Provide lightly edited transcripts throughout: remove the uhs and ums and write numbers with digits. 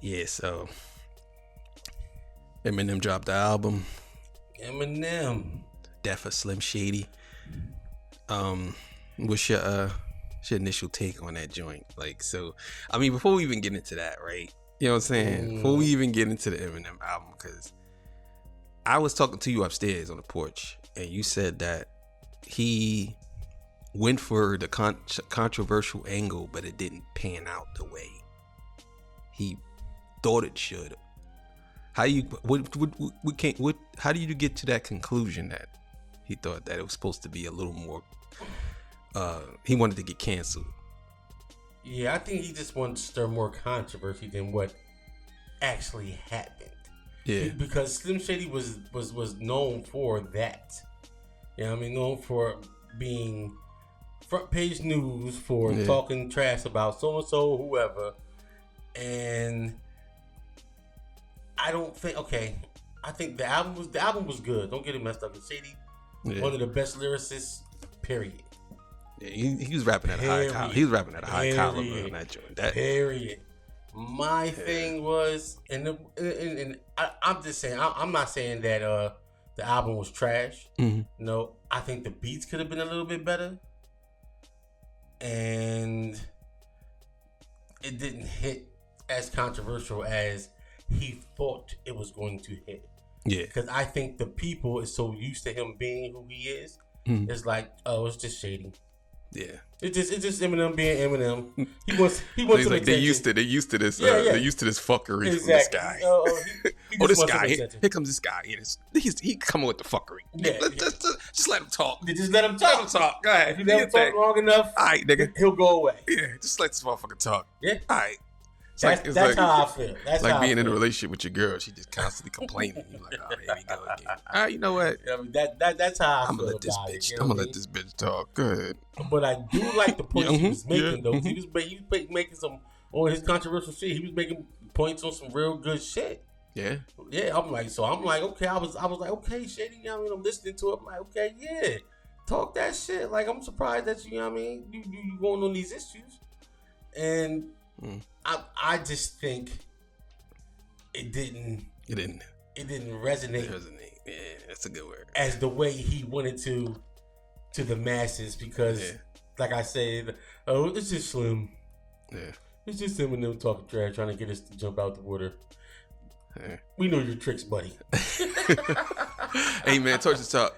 Yeah, so Eminem dropped the album. Eminem. Death of Slim Shady. What's your initial take on that joint? Like, so, I mean, before we even get into that, right? You know what I'm saying? Before we even get into the Eminem album, because I was talking to you upstairs on the porch, and you said that he went for the controversial angle, but it didn't pan out the way he thought it should. How do you how do you get to that conclusion that he thought that it was supposed to be a little more? He wanted to get canceled. Yeah, I think he just wanted to stir more controversy than what actually happened. Yeah, because Slim Shady was known for that. You know what I mean? Known for being front page news for talking trash about so and so, whoever. And I don't think. Okay, I think the album was good. Don't get it messed up. And Shady, one of the best lyricists. Period. Yeah, he was rapping at a high caliber. He was rapping at a high caliber in that joint. Period. My thing was, and I'm just saying, I'm not saying that the album was trash. Mm-hmm. No, I think the beats could have been a little bit better, and it didn't hit as controversial as he thought it was going to hit. Yeah, because I think the people is so used to him being who he is. Mm-hmm. It's like, oh, it's just Shady. Yeah, it's just Eminem being Eminem. He wants so some like, they're used to this. They're used to this fuckery from this guy. This guy. Here comes this guy. He coming with the fuckery. Yeah, just let him talk. Just let him talk. Let him talk. Go ahead. If you let him talk long enough, all right, nigga, he'll go away. Yeah, just let this motherfucker talk. Yeah, all right. That's how I feel. That's like how being in a relationship with your girl. She just constantly complaining. You're like, oh, here we go again. All right, you know what? I mean, that's how I I'm feel gonna let this about bitch. it. I'm gonna let this bitch talk. Good. But I do like the points he was making, though. He was making some on his controversial shit. He was making points on some real good shit. Yeah. Yeah. I'm like, okay. I was like, okay, Shady. You know what I mean? I'm listening to it. I'm like, okay, yeah. Talk that shit. Like, I'm surprised that you know what I mean. You going on these issues, and. I just think it didn't resonate. Yeah, that's a good word. As the way he wanted to the masses, because like I said, oh, it's just Slim. Yeah. It's just him and them talking trash, trying to get us to jump out the water. Yeah. We know your tricks, buddy. Hey man, Torture Talk.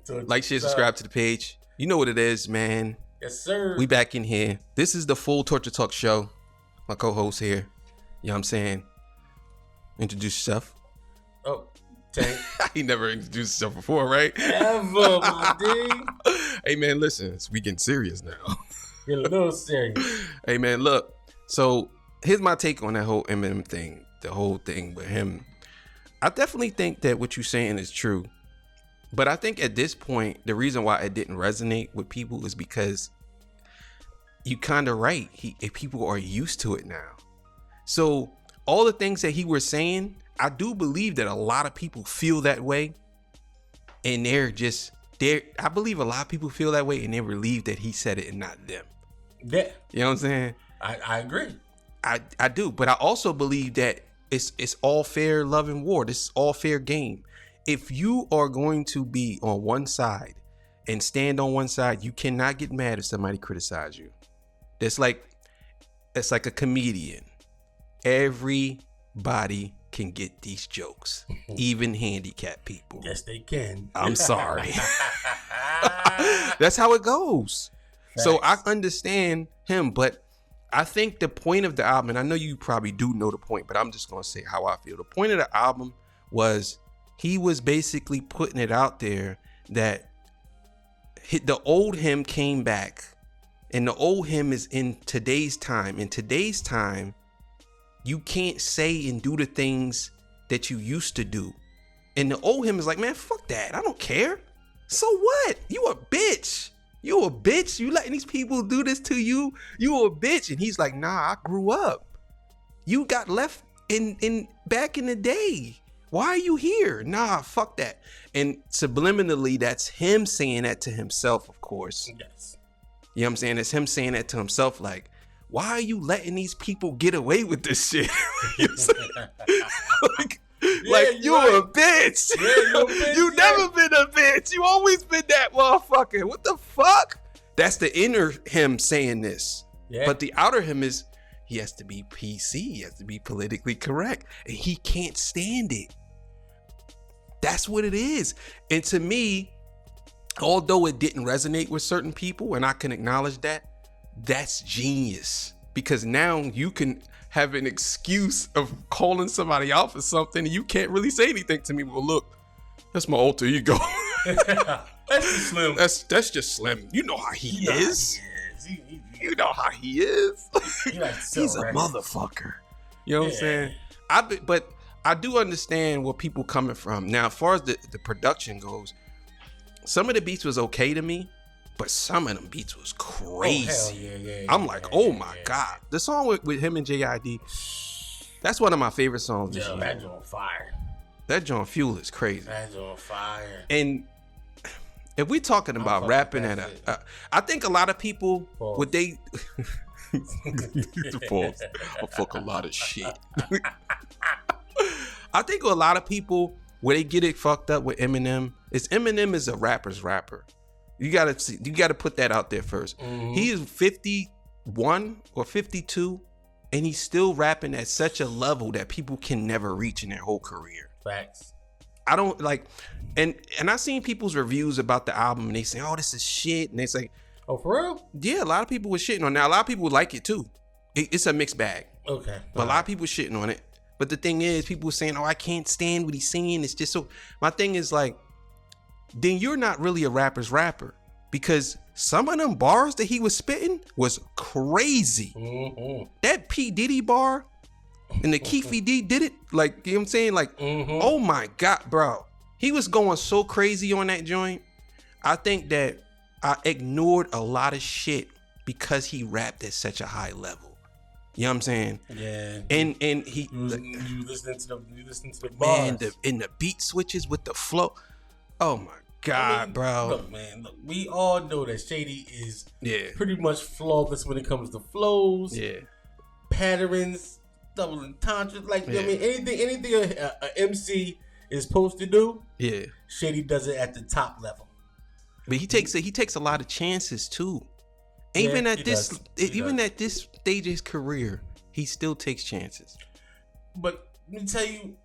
Like, share, subscribe to the page. You know what it is, man. Yes, sir. We back in here. This is the full Torture Talk show. My co-host here. You know what I'm saying? Introduce yourself. Oh, Tank. He never introduced himself before, right? Ever, my dude. Hey, man, listen. We getting serious now. Get a little serious. Hey, man, look. So, here's my take on that whole Eminem thing. The whole thing with him. I definitely think that what you're saying is true. But I think at this point, the reason why it didn't resonate with people is because you kind of right. People are used to it now. So all the things that he was saying, I do believe that a lot of people feel that way. And I believe a lot of people feel that way and they're relieved that he said it and not them. Yeah. You know what I'm saying? I agree. I do. But I also believe that it's all fair love and war. This is all fair game. If you are going to be on one side and stand on one side, you cannot get mad if somebody criticizes you. It's like a comedian. Everybody can get these jokes, even handicapped people. Yes, they can. I'm sorry. That's how it goes. Facts. So I understand him, but I think the point of the album, and I know you probably do know the point, but I'm just going to say how I feel. The point of the album was he was basically putting it out there that the old him came back. And the old him is in today's time. In today's time, you can't say and do the things that you used to do. And the old him is like, man, fuck that. I don't care. So what? You a bitch. You a bitch. You letting these people do this to you. You a bitch. And he's like, nah, I grew up. You got left in back in the day. Why are you here? Nah, fuck that. And subliminally, that's him saying that to himself, of course. Yes. You know what I'm saying? It's him saying that to himself, like, why are you letting these people get away with this shit? You're a bitch. Yeah, you're a bitch. You never been a bitch. You always been that motherfucker. What the fuck? That's the inner him saying this. Yeah. But the outer him is, he has to be PC. He has to be politically correct. And he can't stand it. That's what it is. And to me, although it didn't resonate with certain people, and I can acknowledge that, that's genius. Because now you can have an excuse of calling somebody out for something and you can't really say anything to me. Well, look, that's my alter ego. That's just Slim. That's just Slim. You know how he is. You know how he is. He's a motherfucker. You know what I'm saying? But I do understand where people coming from. Now, as far as the production goes, some of the beats was okay to me, but some of them beats was crazy. I'm like, oh my God. The song with him and JID, that's one of my favorite songs this year. That joint fire. That joint Fuel is crazy. That joint fire. And if we're talking about rapping at I think a lot of people, would they... Pause. I fuck a lot of shit. I think a lot of people, where they get it fucked up with Eminem, is Eminem is a rapper's rapper. You gotta put that out there first. Mm-hmm. He is 51 or 52, and he's still rapping at such a level that people can never reach in their whole career. Facts. I don't like, and I seen people's reviews about the album, and they say, "Oh, this is shit," and they say, "Oh, for real?" Yeah, a lot of people were shitting on it. Now, a lot of people like it too. It's a mixed bag. Okay, but a lot of people shitting on it. But the thing is, people were saying, "Oh, I can't stand what he's singing." It's just so. My thing is like, then you're not really a rapper's rapper, because some of them bars that he was spitting was crazy. Mm-hmm. That P. Diddy bar and the Keefy D did it, like, you know what I'm saying? Like, oh my God, bro. He was going so crazy on that joint. I think that I ignored a lot of shit because he rapped at such a high level. You know what I'm saying? Yeah. And he you listening to the bars. Man, and the beat switches with the flow. Oh my God, bro. Look, man, we all know that Shady is pretty much flawless when it comes to flows, patterns, double entendres. Like, I mean, anything a MC is supposed to do, Shady does it at the top level. But he takes a lot of chances too. Even at this stage of his career, he still takes chances. But let me tell you,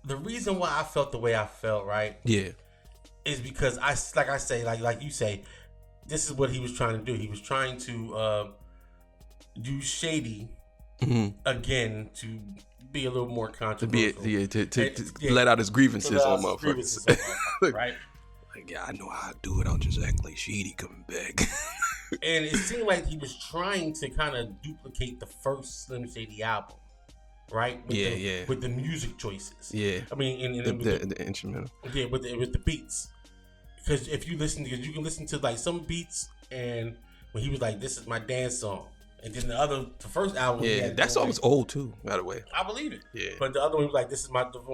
the reason why I felt the way I felt, right? Yeah. Is because like you say, this is what he was trying to do. He was trying to use Shady again to be a little more controversial. To let out his grievances on motherfuckers. Right? Like, yeah, I know how to do it. I'll just act like Shady coming back. And it seemed like he was trying to kind of duplicate the first Slim Shady album. Right? With the music choices. Yeah. I mean, the instrumental. Yeah, with the beats. Because if you can listen to like some beats, and when he was like, "This is my dance song," and then the first album, that song was old too, by the way. I believe it. Yeah. But the other one was like, "This is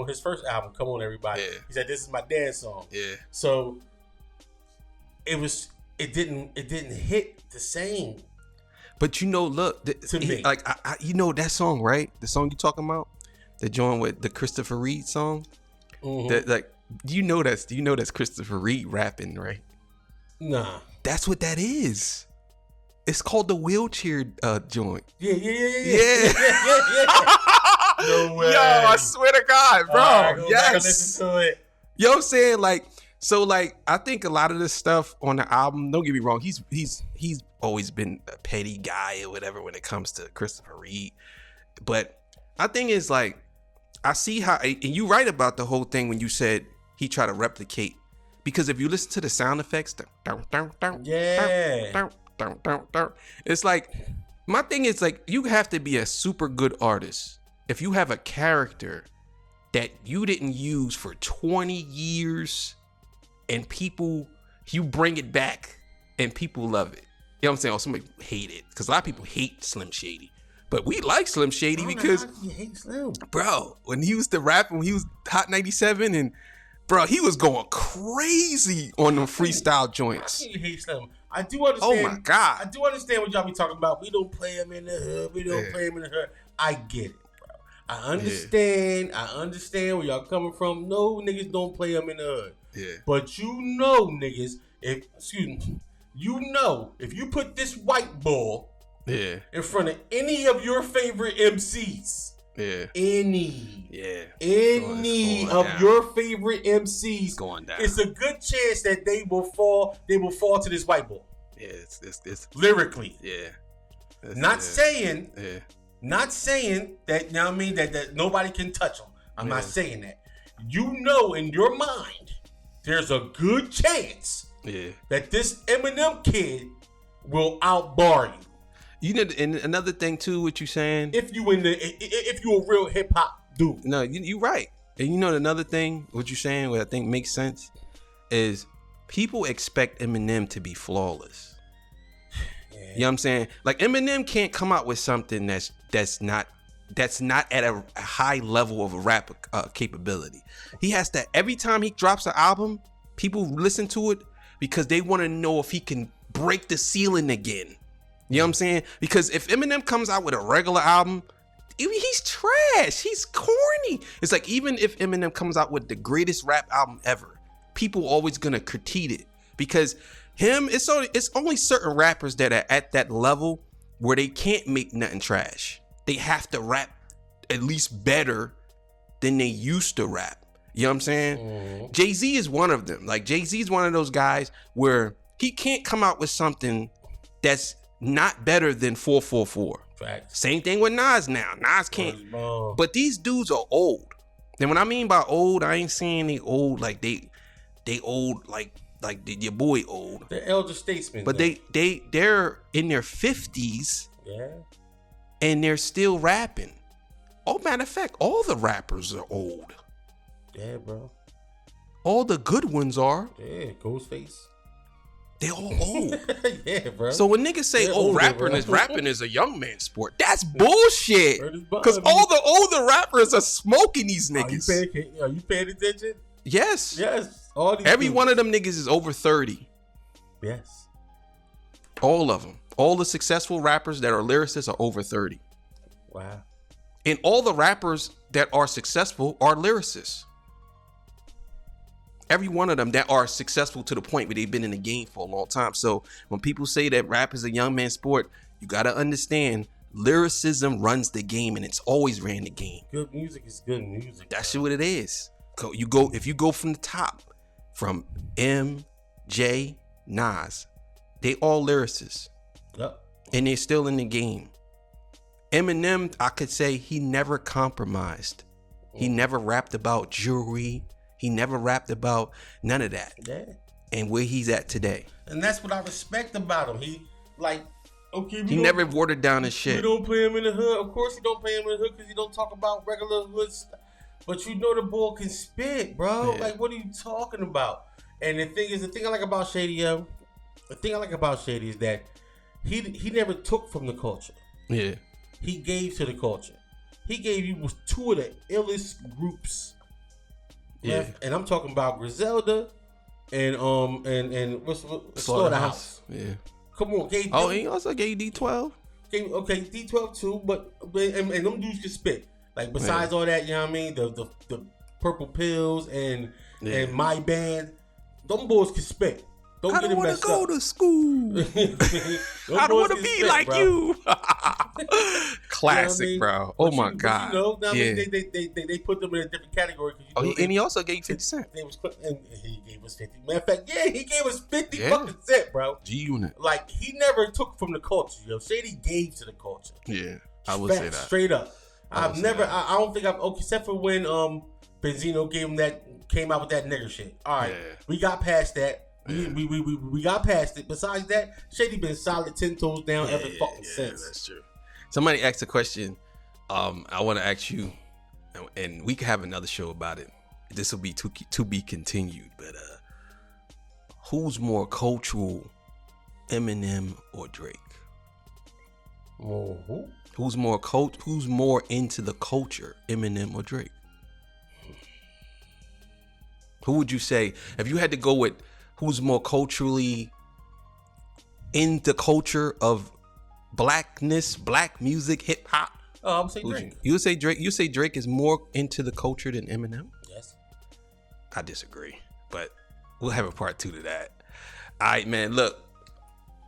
his first album." Come on, everybody. Yeah. He said, "This is my dance song." Yeah. So it didn't hit the same. But look, to me, like I that song, right? The song you talking about, the joint with the Christopher Reed song. Mm-hmm. That like, do you know that's Christopher Reed rapping, right? Nah, that's what that is. It's called the Wheelchair joint. Yeah. No way. Yo, I swear to God, bro. Yes. Listen to it. You know what I'm saying? Like, so like, I think a lot of this stuff on the album, don't get me wrong, he's always been a petty guy or whatever when it comes to Christopher Reed. But my thing is like, I see how, and you right about the whole thing when you said he tried to replicate, because if you listen to the sound effects, it's like, my thing is like, you have to be a super good artist if you have a character that you didn't use for 20 years and you bring it back and people love it. You know what I'm saying? Or somebody hate it, because a lot of people hate Slim Shady. But we like Slim Shady because, you hate Slim, bro, when he was when he was Hot 97, and bro, he was going crazy on them freestyle joints. You hate Slim. I do understand. Oh my God. I do understand what y'all be talking about. We don't play him in the hood. We don't play him in the hood. I get it, bro. I understand. I understand where y'all coming from. No, niggas don't play him in the hood. Yeah. But you know, niggas, if you put this white bull in front of any of your favorite MCs, any of your favorite MCs, going down. It's a good chance that they will fall to this white bull. Yeah, it's lyrically. Yeah. Not saying that, you know what I mean, that nobody can touch them. I'm not saying that. You know in your mind, there's a good chance that this Eminem kid will outbar you. You know, and another thing too, what you saying? If you a real hip hop dude. No, you right. And you know another thing, what you saying, what I think makes sense, is people expect Eminem to be flawless. You know what I'm saying? Like Eminem can't come out with something that's not at a high level of a rap capability. He has to, every time he drops an album, people listen to it because they want to know if he can break the ceiling again. You know what I'm saying? Because if Eminem comes out with a regular album, he's trash. He's corny. It's like, even if Eminem comes out with the greatest rap album ever, people always gonna critique it because it's only certain rappers that are at that level where they can't make nothing trash. They have to rap at least better than they used to rap. You know what I'm saying? Jay-Z is one of them. Like Jay-Z is one of those guys where he can't come out with something that's not better than 444. Facts. Same thing with Nas now. Nas can't. But these dudes are old. And when I mean by old, I ain't saying they old like they old like your boy old. They're elder statesmen. But they're in their 50s. Yeah. And they're still rapping. Oh, matter of fact, all the rappers are old. Yeah, bro. All the good ones are. Yeah, Ghostface. They all old. Yeah, bro. So when niggas say, rapping is a young man sport, that's bullshit. Because all the older rappers are smoking these niggas. Are you paying attention? Yes. Yes. Every one of them niggas is over 30. Yes. All of them. All the successful rappers that are lyricists are over 30. Wow. And all the rappers that are successful are lyricists. Every one of them that are successful to the point where they've been in the game for a long time. So when people say that rap is a young man sport, you got to understand lyricism runs the game, and it's always ran the game. Good music is good music. That's what it is. If you go from the top, from M, J, Nas, they all lyricists. Yep. And they're still in the game. Eminem, I could say he never compromised. He never rapped about jewelry. He never rapped about none of that. Yeah. And where he's at today. And that's what I respect about him. He never watered down his shit. We don't play him in the hood. Of course he don't play him in the hood because he don't talk about regular hood stuff. But you know the boy can spit, bro. Yeah. Like, what are you talking about? And the thing I like about Shady, is that he never took from the culture. Yeah. He gave to the culture. He gave you two of the illest groups. Yeah. And I'm talking about Griselda and what's Slaughterhouse. Yeah. Come on, he also gave D12. Okay, D12 too, but them dudes can spit. Like besides all that, you know what I mean? The Purple Pills and My Band, them boys can spit. I don't want to go to school. I don't want to be like you. Classic, you know I mean? Bro. Oh my God. They put them in a different category. And he also gave 50 Cent. He gave us 50. Matter of fact, he gave us 50 fucking cent, bro. G-Unit. Like, he never took from the culture. Shady gave to the culture. Yeah, I would say that. Straight up. I don't think except for when Benzino came out with that nigger shit. All right, we got past that. We got past it. Besides that, Shady been solid 10 toes down ever fucking since. That's true. Somebody asked a question. I want to ask you, and we could have another show about it. This will be to be continued. But who's more cultural, Eminem or Drake? Who? Who's more into the culture, Eminem or Drake? Who would you say if you had to go with? Who's more culturally in the culture of blackness, black music, hip hop? Oh, I would say Drake. You would say Drake. You say Drake is more into the culture than Eminem? Yes. I disagree, but we'll have a part 2 to that. All right, man. Look,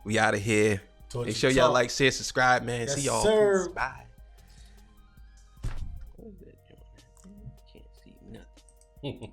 we out of here. Make sure y'all like, share, subscribe, man. Yes, see y'all. Sir. Bye. What is that doing? Can't see nothing.